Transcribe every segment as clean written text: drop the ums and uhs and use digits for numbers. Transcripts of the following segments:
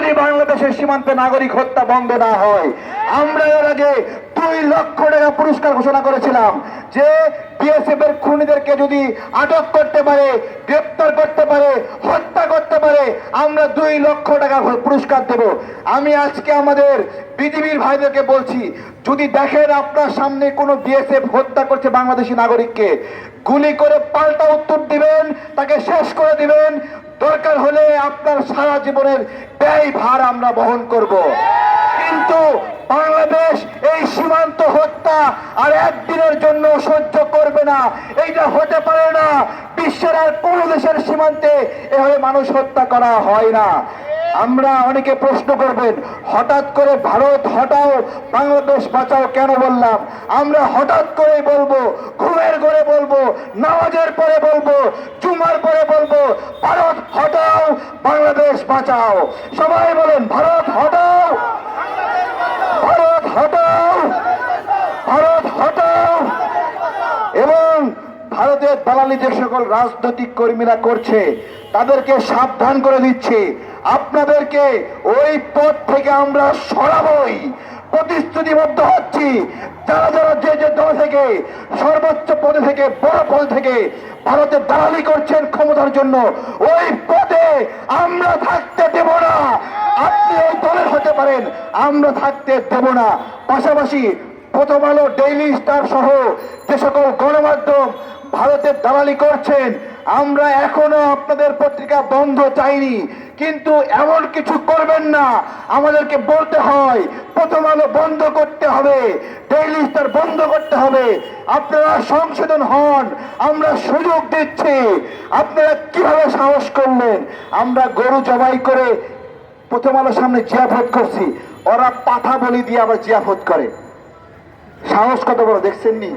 যদি বাংলাদেশের সীমান্তে নাগরিক হত্যা বন্ধ না হয়, আমরা এর আগে 2 লক্ষ টাকা পুরস্কার ঘোষণা করেছিলাম যে বিএসএফ এর খুনিদেরকে যদি আটক করতে পারে, গ্রেপ্তার করতে পারে, হত্যা করতে পারে, আমরা 2 লক্ষ টাকা পুরস্কার দেব। আমি আজকে আমাদের বিজিবির ভাইদেরকে বলছি, যদি দেখেন আপনার সামনে কোনো বিএসএফ হত্যা করছে বাংলাদেশি নাগরিককে, গুলি করে পাল্টা উত্তর দিবেন, তাকে শেষ করে দিবেন। দরকার হলে আপনার সারা জীবনের ব্যয় ভার আমরা বহন করব। কিন্তু বাংলাদেশ এই সীমান্ত হত্যা আর একদিনের জন্য সহ্য করবে না। এইটা হতে পারে না। বিশ্বের আর কোন দেশের সীমান্তে এভাবে মানুষ হত্যা করা হয় না। আমরা অনেকে প্রশ্ন করবেন, হঠাৎ করে ভারত হটাও বাংলাদেশ বাঁচাও কেন বললাম? আমরা হঠাৎ করে বলবো, ঘুমের ঘরে বলবো, নামাজের পরে বলবো, জুমার পরে বলবো, ভারত হটাও বাংলাদেশ বাঁচাও। সবাই বলেন, ভারত হটাও, ভারত হটাও, ভারত হটাও। এবং ভারতের দালালি যে সকল রাজনৈতিক কর্মীরা করছে তাদেরকে সাবধান করে দিচ্ছে, আপনাদেরকে ওই পদ থেকে আমরা সরাবই, প্রতিশ্রুতিবদ্ধ হচ্ছি। যারা যারা যে যে দল থেকে, সর্বোচ্চ পদে থেকে, বড় পদ থেকে ভারতের দালালি করছেন ক্ষমতার জন্য, ওই পদে আমরা থাকতে দেব না। আপনি ওই দলের হতে পারেন, আমরা থাকতে দেব না। পাশাপাশি প্রথম আলো, ডেইলি স্টার সহ যে সকল গণমাধ্যম ভারতের দালালি করছেন, আমরা এখনো আপনাদের পত্রিকা বন্ধ চাইনি, কিন্তু এমন কিছু করবেন না আমাদেরকে বলতে হয় প্রথম আলো বন্ধ করতে হবে, ডেইলি স্টার বন্ধ করতে হবে। আপনারা সংশোধন হন, আমরা সুযোগ দিচ্ছি। আপনারা কিভাবে সাহস করলেন? আমরা গরু জবাই করে প্রথম আলোর সামনে জিয়াফত করছি, ওরা পাঠা বলি দিয়ে আবার জিয়াফত করে। সাহস কত বড় দেখছেন নি?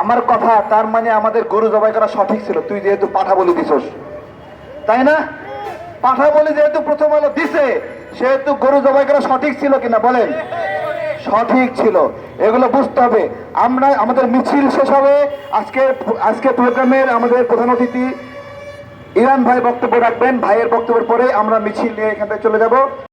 আমার কথা, তার মানে আমাদের গরু জবাই করা সঠিক ছিল। তুই যেহেতু পাঠা বলি দিছস, তাই না? পাঠা বলি যেহেতু প্রথম আলো দিছে, সেহেতু গরু জবাই করা সঠিক ছিল কিনা বলেন? সঠিক ছিল। এগুলো বুঝতে হবে। আমরা আমাদের মিছিল শেষ হবে। আজকে প্রোগ্রামের আমাদের প্রধান অতিথি ইরান ভাই বক্তব্য রাখবেন। ভাইয়ের বক্তব্যের পরে আমরা মিছিল নিয়ে এখান থেকে চলে যাব।